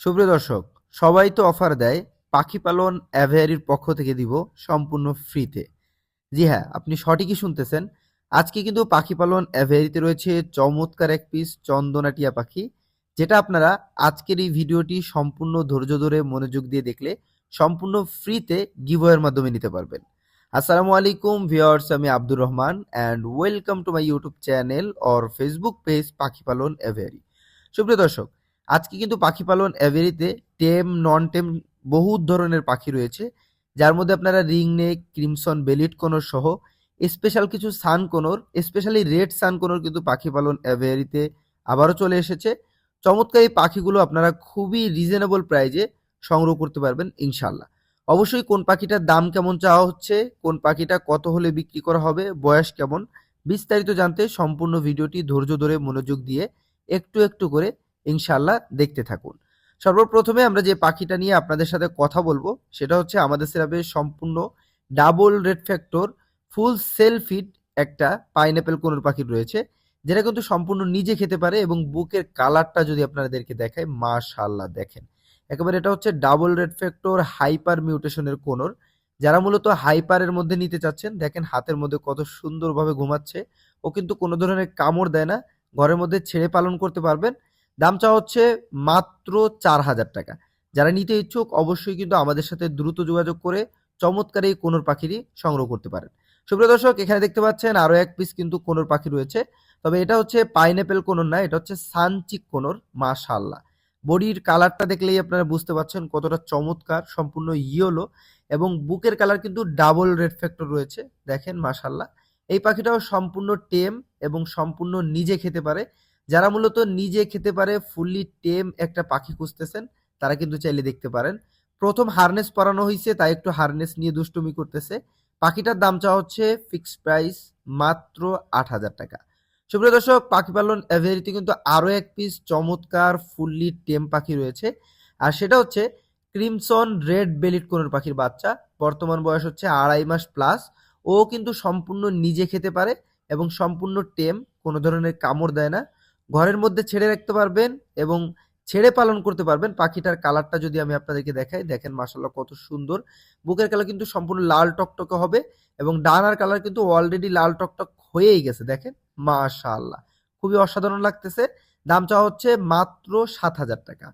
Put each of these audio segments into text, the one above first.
সুপ্রিয় দর্শক, সবাই তো অফার দেয় পাখি পালন অ্যাভিয়ারির পক্ষ থেকে দিব সম্পূর্ণ ফ্রিতে। জি হ্যাঁ, আপনি সঠিকই শুনতেছেন। আজকে কিন্তু পাখি পালন অ্যাভিয়ারিতে রয়েছে চমৎকার এক পিস চন্দনা টিয়া পাখি, যেটা আপনারা আজকের এই ভিডিওটি সম্পূর্ণ ধৈর্য ধরে মনোযোগ দিয়ে দেখলে সম্পূর্ণ ফ্রিতে গিভওয়ের মাধ্যমে নিতে পারবেন। আসসালামু আলাইকুম ভিউয়ার্স, আমি Abdur Rahman and welcome to my YouTube channel or Facebook page পাখি পালন অ্যাভিয়ারি। সুপ্রিয় দর্শক, আজকে কিন্তু পাখি পালন অ্যাভিয়ারিতে টেম নন টেম বহু ধরনের পাখি রয়েছে, যার মধ্যে আপনারা রিং নেক, ক্রিমসন বেলিট কোনর সহ স্পেশাল কিছু সান কোনর, স্পেশালি রেড সান কোনর কিন্তু পাখি পালন অ্যাভিয়ারিতে আবারও চলে এসেছে। চমৎকার এই পাখিগুলো আপনারা খুবই রিজনেবল প্রাইজে সংগ্রহ করতে পারবেন ইনশাল্লাহ। অবশ্যই কোন পাখিটার দাম কেমন চাওয়া হচ্ছে, কোন পাখিটা কত হলে বিক্রি করা হবে, বয়স কেমন, বিস্তারিত জানতে সম্পূর্ণ ভিডিওটি ধৈর্য ধরে মনোযোগ দিয়ে একটু একটু করে ইনশাল্লাহ দেখতে থাকুন। সর্বপ্রথমে আমরা যে পাখিটা নিয়ে আপনাদের সাথে কথা বলবো সেটা হচ্ছে আমাদের সেরাপে সম্পূর্ণ ডাবল রেড ফ্যাক্টর ফুল সেল ফিড একটা পাইনঅ্যাপেল কোনোর পাখি রয়েছে, যেটা কিন্তু সম্পূর্ণ নিজে খেতে পারে এবং বুকের কালারটা যদি আপনাদেরকে দেখায়, মাশাআল্লাহ দেখেন একেবারে এটা হচ্ছে ডাবল রেড ফ্যাক্টর হাইপার মিউটেশনের কোনোর। যারা মূলত হাইপারের মধ্যে নিতে চাচ্ছেন, দেখেন হাতের মধ্যে কত সুন্দরভাবে ঘুমাচ্ছে। ও কিন্তু কোনো ধরনের কামড় দেয় না, ঘরের মধ্যে ছেড়ে পালন করতে পারবেন। দাম চাওয়া হচ্ছে মাত্র 4,000 টাকা। যারা নিতে ইচ্ছুক অবশ্যই কিন্তু আমাদের সাথে দ্রুত যোগাযোগ করে চমৎকার এই কোনোর পাখিরই সংগ্রহ করতে পারেন। সুপ্রিয় দর্শক, এখানে দেখতে পাচ্ছেন আরো এক পিস কিন্তু কোনোর পাখি রয়েছে, তবে এটা হচ্ছে পাইনঅ্যাপেল কোনোর না, এটা হচ্ছে সানচিক কোনোর। মাশাআল্লাহ, বডির কালারটা দেখলেই আপনারা বুঝতে পারছেন কতটা চমৎকার, সম্পূর্ণ ইয়েলো এবং বুকের কালার কিন্তু ডাবল রেড ফ্যাক্টর রয়েছে। দেখেন মাশাআল্লাহ, এই পাখিটাও সম্পূর্ণ টেম এবং সম্পূর্ণ নিজে খেতে পারে। যারা মূলত নিজে খেতে পারে ফুললি টেম একটা পাখি খুঁজতেছেন, তারা কিন্তু চাইলে দেখতে পারেন। প্রথম হারনেস পরানো হয়েছে, তাই একটু হারনেস নিয়ে দুষ্টুমি করতেছে। পাখিটার দাম চাওয়া হচ্ছে ফিক্সড প্রাইস মাত্র 8,000 টাকা। সুপ্রিয় দর্শক, পাখি পালন অ্যাভিয়ারিতে কিন্তু আরো এক পিস চমৎকার ফুললি টেম পাখি রয়েছে, আর সেটা হচ্ছে ক্রিমসন রেড বেলিট কোনোর পাখির বাচ্চা। বর্তমান বয়স হচ্ছে 2.5 মাস প্লাস। ও কিন্তু সম্পূর্ণ নিজে খেতে পারে এবং সম্পূর্ণ টেম, কোনো ধরনের কামড় দেয় না। ঘরের মধ্যে ছেড়ে রাখতে পারবেন এবং ছেড়ে পালন করতে পারবেন। পাখিটার কালারটা যদি আমি আপনাদেরকে দেখাই, দেখেন মাশাআল্লাহ কত সুন্দর। বুকের কালার কিন্তু সম্পূর্ণ লাল টকটকে হবে এবং ডানার কালার কিন্তু অলরেডি লাল টকটক হয়েই গেছে। দেখেন মাশাআল্লাহ, খুবই অসাধারণ লাগতেছে। দাম চাওয়া হচ্ছে মাত্র 7,000 টাকা।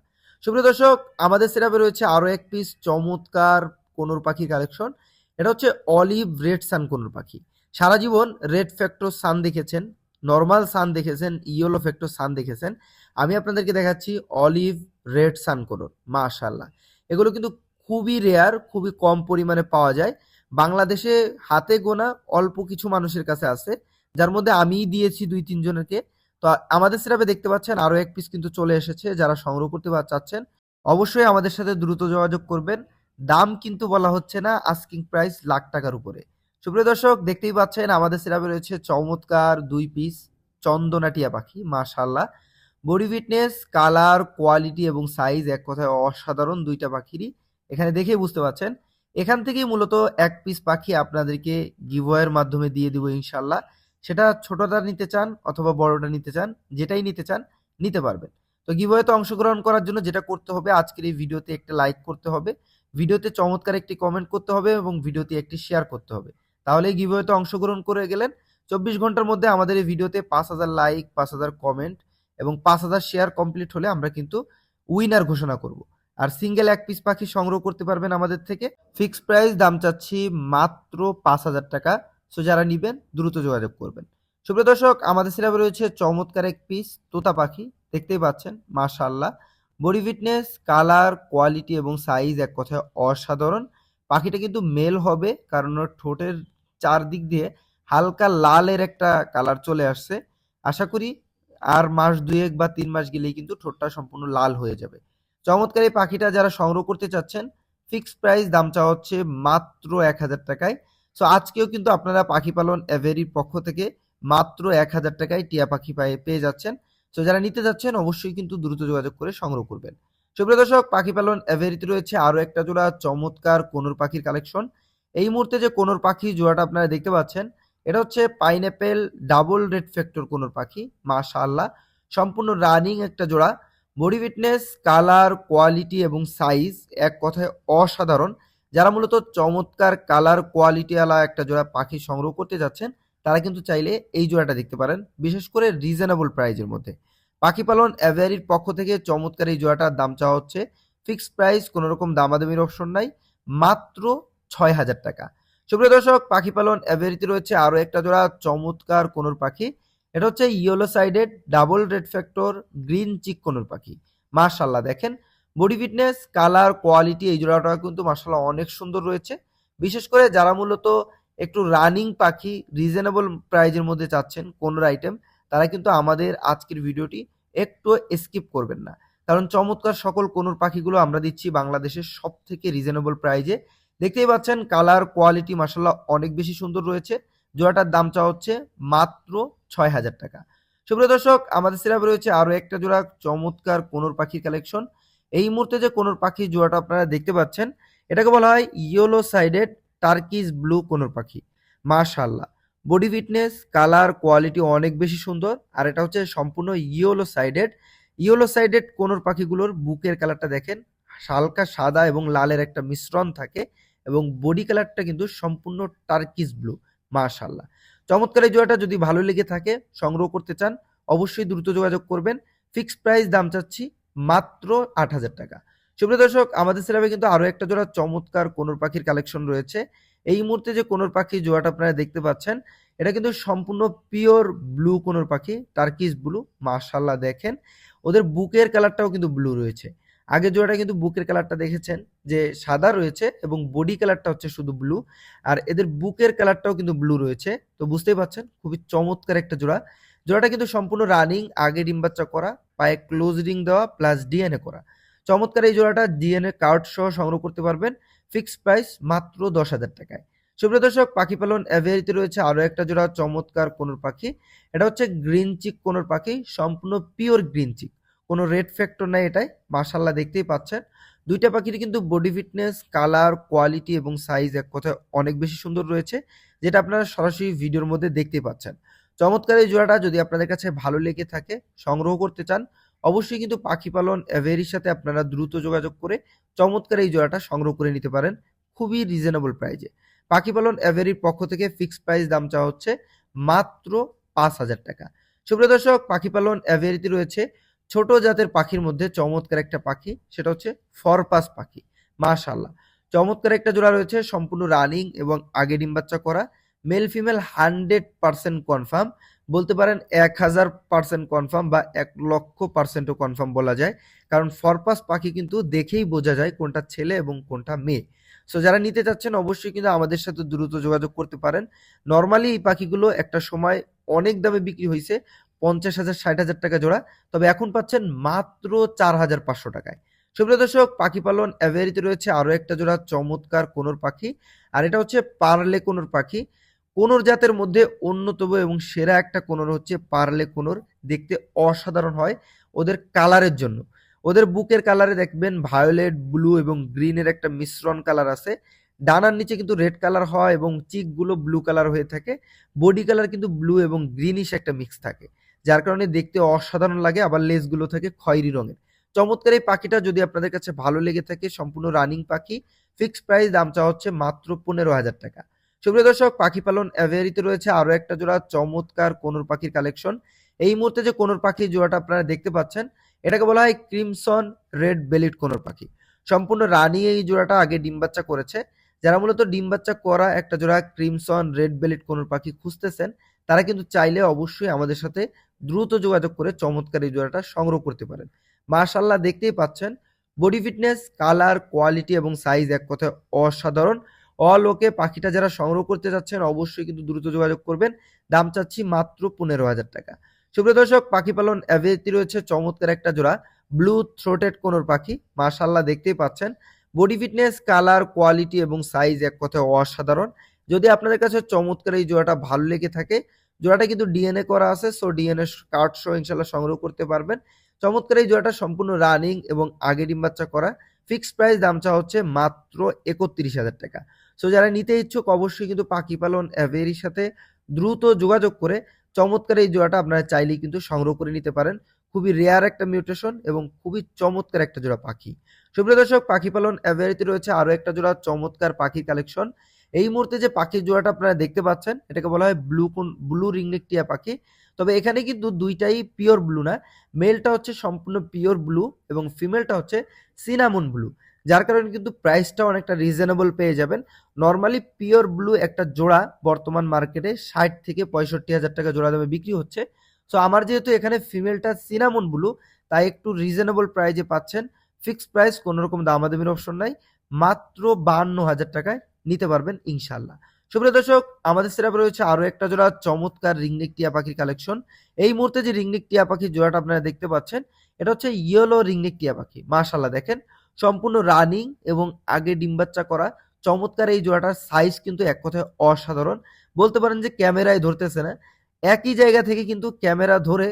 সুপ্রিয় দর্শক, আমাদের সেরাপে রয়েছে আরো এক পিস চমৎকার কোনোর পাখির কালেকশন। এটা হচ্ছে অলিভ রেড সান কোনোর পাখি। সারা জীবন রেড ফ্যাক্টর সান দেখেছেন, নর্মাল সান দেখেছেন, ইয়েলো ফ্যাক্টর সান দেখেছেন। আমি আপনাদেরকে দেখাচ্ছি অলিভ রেড সান কোনোর। মাশাআল্লাহ, এগুলো কিন্তু খুবই রেয়ার, খুবই কম পরিমাণে পাওয়া যায়। বাংলাদেশে হাতে গোনা অল্প কিছু মানুষের কাছে আছে, যার মধ্যে আমিই দিয়েছি 2-3 জনকে। তো আমাদের সেরাপে দেখতে পাচ্ছেন আরো এক পিস কিন্তু চলে এসেছে। যারা সংগ্রহ করতে চাচ্ছেন অবশ্যই আমাদের সাথে দ্রুত যোগাযোগ করবেন। দাম কিন্তু বলা হচ্ছে না, আস্কিং প্রাইস লাখ টাকার উপরে। সুপ্রিয় দর্শক, দেখতেই পাচ্ছেন আমাদের সেরাপে রয়েছে চমৎকার 2 পিস চন্দনা টিয়া পাখি। মাশাআল্লাহ, বডি ফিটনেস, কালার, কোয়ালিটি এবং সাইজ এক কথায় অসাধারণ দুইটা পাখিরই। এখানে দেখেই বুঝতে পারছেন। এখান থেকেই মূলত এক পিস পাখি আপনাদেরকে গিভওয়ের মাধ্যমে দিয়ে দিব ইনশাল্লাহ। সেটা ছোটটা নিতে চান অথবা বড়টা নিতে চান, যেটাই নিতে চান নিতে পারবেন। তো গিভওয়েতে অংশগ্রহণ করার জন্য যেটা করতে হবে, আজকের এই ভিডিওতে একটা লাইক করতে হবে, ভিডিওতে চমৎকার একটি কমেন্ট করতে হবে এবং ভিডিওতে একটি শেয়ার করতে হবে। তাহলে গিভওয়েতে অংশগ্রহণ করে গেলেন। 24 ঘন্টার মধ্যে আমাদের এই ভিডিওতে 5,000 লাইক, 5,000 কমেন্ট এবং 5,000 শেয়ার কমপ্লিট হলে আমরা কিন্তু উইনার ঘোষণা করব। আর সিঙ্গেল এক পিস পাখি সংগ্রহ করতে পারবেন আমাদের থেকে। ফিক্সড প্রাইস দাম চাচ্ছি মাত্র 5,000 টাকা। সো যারা নিবেন দ্রুত যোগাযোগ করবেন। সুপ্রিয় দর্শক, আমাদের সিরাপে রয়েছে চমৎকার এক পিস তোতা পাখি। দেখতেই পাচ্ছেন মাশাআল্লাহ, বডি ফিটনেস, কালার, কোয়ালিটি এবং সাইজ এক কথায় অসাধারণ। পাখিটা কিন্তু মেল হবে, কারণ ওর ঠোঁটের চারদিক দিয়ে হালকা লালের একটা কালার চলে আসছে। আশা করি আর মাস 2 বা 3 মাস গেলেই কিন্তু ঠোঁটটা সম্পূর্ণ লাল হয়ে যাবে। চমৎকার এই পাখিটা যারা সংগ্রহ করতে চাচ্ছেন, ফিক্সড প্রাইস দাম চাওয়া হচ্ছে মাত্র 1,000 টাকায়। সো আজকেও কিন্তু আপনারা পাখি পালন এভেরির পক্ষ থেকে মাত্র 1,000 টাকায় টিয়া পাখি পেয়ে যাচ্ছেন। সো যারা নিতে যাচ্ছেন অবশ্যই কিন্তু দ্রুত যোগাযোগ করে সংগ্রহ করবেন। সুপ্রিয় দর্শক, পাখি পালন এভেরিতে রয়েছে আরো একটা জোড়া চমৎকার কোনোর পাখির কালেকশন। এই মুহূর্তে যে কোনোর পাখি জোড়াটা আপনারা দেখতে পাচ্ছেন, এটা হচ্ছে পাইনঅ্যাপেল ডাবল রেড ফ্যাক্টর কোনোর পাখি। মাশাআল্লাহ, সম্পূর্ণ রানিং একটা জোড়া। বডি ফিটনেস, কালার, কোয়ালিটি এবং সাইজ এক কথায় অসাধারণ। যারা মূলত চমৎকার কালার কোয়ালিটিওয়ালা একটা জোড়া পাখি সংগ্রহ করতে যাচ্ছেন, তারা কিন্তু চাইলে এই জোড়াটা দেখতে পারেন, বিশেষ করে রিজনেবল প্রাইজের মধ্যে। পাখি পালন অ্যাভিয়ারির পক্ষ থেকে চমৎকার এই জোড়াটার দাম চাওয়া হচ্ছে ফিক্সড প্রাইস, কোনো রকম দামাদামির অপশন নাই, মাত্র ৬,০০০ টাকা। সুপ্রিয় দর্শক, পাখি পালন অ্যাভিয়ারিতে রয়েছে আরও একটা জোড়া চমৎকার কোনোর পাখি। এটা হচ্ছে yellow sided double red factor green cheek conure পাখি। মাশাল্লাহ দেখেন, বডি ফিটনেস, কালার, কোয়ালিটি এই জোড়াটা কিন্তু মাশাল্লাহ অনেক সুন্দর রয়েছে। বিশেষ করে যারা মূলত একটু রানিং পাখি রিজনেবল প্রাইজের মধ্যে চাচ্ছেন কোনোর আইটেম, তারা কিন্তু আমাদের আজকের ভিডিওটি একটু স্কিপ করবেন না, কারণ চমৎকার সকল কোনোর পাখিগুলো আমরা দিচ্ছি বাংলাদেশের সব থেকে রিজনেবল প্রাইজে। দেখতেই পাচ্ছেন কালার কোয়ালিটি মাশাল্লাহ অনেক বেশি সুন্দর রয়েছে। জোড়াটার দাম চাওয়া হচ্ছে মাত্র ৬,০০০ টাকা। সুপ্রিয় দর্শক, আমাদের সিরাপে রয়েছে আরও একটা জোড়া চমৎকার কোনোর পাখির কালেকশন। এই মুহূর্তে যে কোনোর পাখির জোড়াটা আপনারা দেখতে পাচ্ছেন, এটাকে বলা হয় ইয়েলো সাইডেড টার্কিস ব্লু কোনোর পাখি। মাশাল্লাহ, বডি ফিটনেস, কালার, কোয়ালিটি অনেক বেশি সুন্দর। আর এটা হচ্ছে সম্পূর্ণ ইয়েলো সাইডেড। ইয়েলো সাইডেড কোনোর পাখিগুলোর বুকের কালারটা দেখেন, হালকা সাদা এবং লালের একটা মিশ্রণ থাকে, এবং বডি কালারটা কিন্তু সম্পূর্ণ টার্কিস ব্লু। মাশাল্লাহ, চমৎকার এই জোড়াটা যদি ভালো লেগে থাকে, সংগ্রহ করতে চান, অবশ্যই দ্রুত যোগাযোগ করবেন। ফিক্সড প্রাইস দাম চাচ্ছি মাত্র ৮,০০০ টাকা। সুপ্রিয় দর্শক, আমাদের সিরাপে কিন্তু আরও একটা জোড়া চমৎকার কোনোর পাখির কালেকশন রয়েছে। এই মুহূর্তে যে কোনোর পাখি জোড়াটা আপনারা দেখতে পাচ্ছেন, এটা কিন্তু সম্পূর্ণ পিওর ব্লু কোনোর পাখি, টার্কিস ব্লু। মাশাল্লাহ দেখেন, ওদের বুকের কালারটাও কিন্তু ব্লু রয়েছে। আগের জোড়াটা কিন্তু বুকের কালারটা দেখেছেন যে সাদা রয়েছে এবং বডি কালারটা হচ্ছে শুধু ব্লু, আর এদের বুকের কালারটাও কিন্তু ব্লু রয়েছে। তো বুঝতেই পারছেন খুবই চমৎকার একটা জোড়া। জোড়াটা কিন্তু সম্পূর্ণ রানিং, আগে ডিম বাচ্চা করা, পায়ে ক্লোজ রিং দেওয়া প্লাস ডিএনএ করা। চমৎকার এই জোড়াটা ডিএনএ কার্ড সহ সংগ্রহ করতে পারবেন। ফিক্সড প্রাইস মাত্র ১০,০০০ টাকায়। সুপ্রিয় দর্শক, পাখি পালন অ্যাভিয়ারিতে রয়েছে আরও একটা জোড়া চমৎকার কোনোর পাখি। এটা হচ্ছে গ্রিন চিক কোনোর পাখি, সম্পূর্ণ পিওর গ্রিন চিক, কোনো রেড ফ্যাক্টর নাই এটাই। মাশাল্লাহ দেখতেই পাচ্ছেন, দুইটা পাখির কিন্তু বডি ফিটনেস, কালার, কোয়ালিটি এবং সাইজ এক কথায় অনেক বেশি সুন্দর রয়েছে, যেটা আপনারা সরাসরি ভিডিওর মধ্যে দেখতে পাচ্ছেন। চমৎকার এই জোড়াটা যদি আপনাদের কাছে ভালো লেগে থাকে, সংগ্রহ করতে চান, অবশ্যই কিন্তু পাখি পালন অ্যাভেরির সাথে আপনারা দ্রুত যোগাযোগ করে চমৎকার এই জোড়াটা সংগ্রহ করে নিতে পারেন খুবই রিজনেবল প্রাইজে। পাখি পালন অ্যাভেরির পক্ষ থেকে ফিক্সড প্রাইস দাম চাওয়া হচ্ছে মাত্র ৫,০০০ টাকা। সুপ্রিয় দর্শক, পাখি পালন অ্যাভেরিতে রয়েছে ছোট জাতের পাখির মধ্যে চমৎকার একটা পাখি, সেটা হচ্ছে ফরপাস পাখি। মাশাল্লাহ, চমৎকার একটা জোড়া রয়েছে, সম্পূর্ণ রানিং এবং আগে ডিম বাচ্চা করা, মেল ফিমেল 100% কনফার্ম, বলতে পারেন ১,০০০% কনফার্ম বা ১,০০,০০০%ও কনফার্ম বলা যায়। কারণ ফরপাস পাখি কিন্তু দেখেই বোঝা যায় কোনটা ছেলে এবং কোনটা মেয়ে। সো যারা নিতে চাচ্ছেন, অবশ্যই কিন্তু আমাদের সাথে দ্রুত যোগাযোগ করতে পারেন। নর্মালি এই পাখিগুলো একটা সময় অনেক দামে বিক্রি হয়েছে, ৫০,০০০ ৬০,০০০ টাকা জোড়া, তবে এখন পাচ্ছেন মাত্র ৪,৫০০ টাকায়। সুপ্রিয় দর্শক, পাখি পালন অ্যাভেরিতে রয়েছে আরও একটা জোড়া চমৎকার কোনোর পাখি, আর এটা হচ্ছে পার্লে কোনোর পাখি। কোনোর জাতের মধ্যে অন্যতম এবং সেরা একটা কোনোর হচ্ছে পার্লে কোনোর, দেখতে অসাধারণ হয় ওদের কালারের জন্য। ওদের বুকের কালারে দেখবেন ভায়োলেট, ব্লু এবং গ্রিনের একটা মিশ্রণ কালার আছে। ডানার নিচে কিন্তু রেড কালার হয় এবং চিকগুলো ব্লু কালার হয়ে থাকে। বডি কালার কিন্তু ব্লু এবং গ্রিনিশ একটা মিক্স থাকে, যার কারণে দেখতে অসাধারণ লাগে। আবার লেজগুলো থাকে খয়েরি রঙের। চমৎকার এই পাখিটা যদি আপনাদের কাছে ভালো লেগে থাকে, সম্পূর্ণ রানিং পাখি, ফিক্সড প্রাইস দাম চাওয়া হচ্ছে মাত্র ১৫,০০০ টাকা। সুপ্রিয় দর্শক, পাখি পালন অ্যাভেরিতে রয়েছে আরও একটা জোড়া চমৎকার কোনোর পাখির কালেকশন। এই মুহূর্তে যে কোনোর পাখির জোড়াটা আপনারা দেখতে পাচ্ছেন, এটাকে বলা হয় ক্রিমসন রেড বেলিড কোনোর পাখি। সম্পূর্ণ রানী এই জোড়াটা আগে ডিম বাচ্চা করেছে। যারা মূলত ডিম বাচ্চা করা একটা জোড়া ক্রিমসন রেড বেলিড কোনোর পাখি খুঁজতেছেন, তারা কিন্তু চাইলে অবশ্যই আমাদের সাথে দ্রুত যোগাযোগ করে চমৎকার এই জোড়াটা সংগ্রহ করতে পারেন। মাশাল্লাহ দেখতেই পাচ্ছেন, বডি ফিটনেস, কালার, কোয়ালিটি এবং সাইজ এক কথায় অসাধারণ। অল ওকে, পাখিটা যারা সংগ্রহ করতে যাচ্ছেন অবশ্যই কিন্তু দ্রুত যোগাযোগ করবেন। দাম চাচ্ছি মাত্র ১৫,০০০ টাকা। সুপ্রিয় দর্শক, পাখি পালন অ্যাভেরিতে রয়েছে চমৎকার একটা জোড়া ব্লু থ্রোটেড কোনোর পাখি। মাশাল্লাহ দেখতেই পাচ্ছেন, বডি ফিটনেস, কালার, কোয়ালিটি এবং সাইজ এক কথায় অসাধারণ। যদি আপনাদের কাছে চমৎকার এই জোড়াটা ভালো লেগে থাকে, জোড়াটা কিন্তু ডিএনএ করা আছে, সো ডিএনএ কার্ড সহ ইনশাল্লাহ সংগ্রহ করতে পারবেন। চমৎকার এই জোড়াটা সম্পূর্ণ রানিং এবং আগে ডিম বাচ্চা করা। ফিক্সড প্রাইস দাম চা হচ্ছে মাত্র ৩১,০০০ টাকা। সো যারা নিতে ইচ্ছুক, অবশ্যই কিন্তু পাখি পালন অ্যাভেরির সাথে দ্রুত যোগাযোগ করে চমৎকার এই জোড়াটা আপনারা চাইলেই কিন্তু সংগ্রহ করে নিতে পারেন খুবই রেয়ার একটা মিউটেশন এবং খুবই চমৎকার একটা জোড়া পাখি। সুপ্রিয় দর্শক, পাখি পালন অ্যাভিয়ারিতে রয়েছে আরো একটা জোড়া চমৎকার পাখির কালেকশন। এই মুহূর্তে যে পাখির জোড়াটা আপনারা দেখতে পাচ্ছেন এটাকে বলা হয় ব্লু রিংনেক টিয়া পাখি। তবে এখানে কিন্তু দুইটাই পিওর ব্লু না, মেলটা হচ্ছে সম্পূর্ণ পিওর ব্লু এবং ফিমেলটা হচ্ছে সিনামন ব্লু, যার কারণে কিন্তু প্রাইসটা অনেকটা রিজনেবল পেয়ে যাবেন। নর্মালি পিওর ব্লু একটা জোড়া বর্তমান মার্কেটে 60 থেকে 65 হাজার টাকা জোড়া দামে বিক্রি হচ্ছে। সো আমার যেহেতু এখানে ফিমেলটা সিনামন ব্লু, তাই একটু রিজনেবল প্রাইজে পাচ্ছেন। ফিক্সড প্রাইস, কোনো রকম দামাদামির অপশন নাই, মাত্র 52 হাজার টাকায় নিতে পারবেন ইনশাল্লাহ। সুপ্রিয় দর্শক, আমাদের সেরাপে রয়েছে আরো একটা জোড়া চমৎকার রিংনেক টিয়া পাখির কালেকশন। এই মুহূর্তে যে রিংনেক টিয়া পাখির জোড়াটা আপনারা দেখতে পাচ্ছেন এটা হচ্ছে ইয়েলো রিংনেক টিয়া পাখি। মাশাআল্লাহ, দেখেন সম্পূর্ণ রানিং এবং আগে ডিম বাচ্চা করা চমৎকার এই জোড়াটার সাইজ কিন্তু এক কথায় অসাধারণ। বলতে পারেন যে ক্যামেরায় ধরতেছে না, একই জায়গা থেকে কিন্তু ক্যামেরা ধরে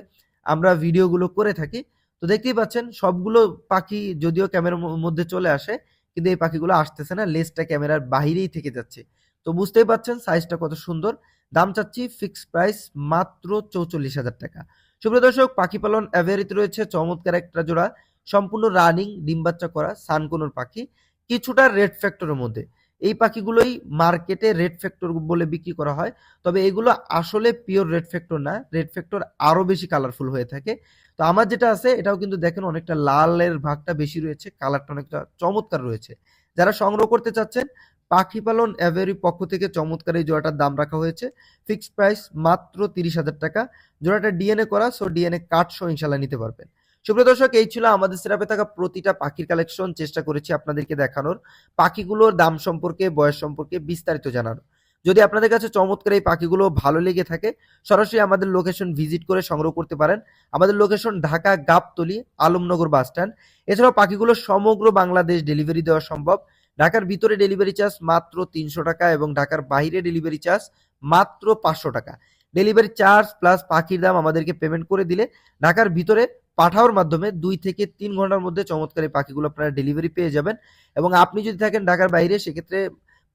আমরা ভিডিওগুলো করে থাকি। তো দেখতেই পাচ্ছেন সবগুলো পাখি যদিও ক্যামেরার মধ্যে চলে আসে, কিন্তু এই পাখিগুলো আসতেছে না, লেজটা ক্যামেরার বাহিরেই থেকে যাচ্ছে। তো বুঝতেই পাচ্ছেন সাইজটা কত সুন্দর। দাম চাচ্ছি ফিক্সড প্রাইস মাত্র 44 হাজার টাকা। সুপ্রিয় দর্শক, পাখি পালন অ্যাভিয়ারিতে রয়েছে চমৎকার একটা জোড়া সম্পূর্ণ রানিং ডিম বাচ্চা করা সানকোনোর পাখি, কিছুটা রেড ফ্যাক্টরের মধ্যে। এই পাখিগুলোই মার্কেটে রেড ফ্যাক্টর বলে বিক্রি করা হয়, তবে এগুলো আসলে পিওর রেড ফ্যাক্টর না, রেড ফ্যাক্টর আরো বেশি কালারফুল হয়ে থাকে। তো আমার যেটা আছে এটাও কিন্তু দেখেন অনেকটা লালের ভাগটা বেশি রয়েছে, কালারটা অনেকটা চমৎকার রয়েছে। যারা সংগ্রহ করতে চাচ্ছেন, পাখি পালন অ্যাভিয়ারির পক্ষ থেকে চমৎকার এই জোড়াটার দাম রাখা হয়েছে ফিক্সড প্রাইস মাত্র 30 হাজার টাকা। জোড়াটা ডিএনএ করা, সো ডিএনএ কার্ড সহ ইনশাল্লাহ নিতে পারবেন। সুপ্রিয় দর্শক, এই ছিল আমাদের সেরাপে থাকা প্রতিটা পাখির কালেকশন। চেষ্টা করেছি আপনাদেরকে দেখানোর, পাখিগুলোর দাম সম্পর্কে, বয়স সম্পর্কে বিস্তারিত জানানো। যদি আপনাদের কাছে চমৎকার এই পাখিগুলো ভালো লেগে থাকে, সরাসরি আমাদের লোকেশন ভিজিট করে সংগ্রহ করতে পারেন। আমাদের location Dhaka Gabtali Alamnagar bus stand. এছাড়াও পাখিগুলো সমগ্র বাংলাদেশ ডেলিভারি দেওয়া সম্ভব। ঢাকার ভিতরে ডেলিভারি চার্জ মাত্র 300 টাকা এবং ঢাকার বাইরে ডেলিভারি চার্জ মাত্র 500 টাকা। ডেলিভারি চার্জ প্লাস পাখির দাম আমাদেরকে পেমেন্ট করে দিলে ঢাকার ভিতরে পাঠাওয়ার মাধ্যমে 2 থেকে 3 ঘন্টার মধ্যে চমৎকার এই পাখিগুলো আপনারা ডেলিভারি পেয়ে যাবেন। এবং আপনি যদি থাকেন ঢাকার বাইরে, সেক্ষেত্রে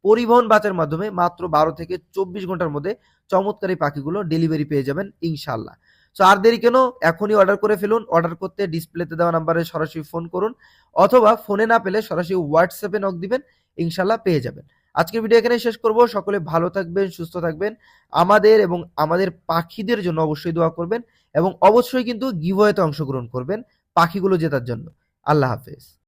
পরিবহন বাসের মাধ্যমে মাত্র 12 থেকে 24 ঘন্টার মধ্যে চমৎকার এই পাখিগুলো ডেলিভারি পেয়ে যাবেন ইনশাল্লাহ। সো আর দেরি কেন, এখনই অর্ডার করে ফেলুন। অর্ডার করতে ডিসপ্লেতে দেওয়া নাম্বারে সরাসরি ফোন করুন, অথবা ফোনে না পেলে সরাসরি হোয়াটসঅ্যাপে নক দিবেন, ইনশাল্লাহ পেয়ে যাবেন। আজকের ভিডিও এখানে শেষ করব। সকলে ভালো থাকবেন, সুস্থ থাকবেন। আমাদের এবং আমাদের পাখিদের জন্য অবশ্যই দোয়া করবেন এবং অবশ্যই কিন্তু গিভওয়েতে অংশগ্রহণ করবেন পাখিগুলো জেতার জন্য। আল্লাহ হাফেজ।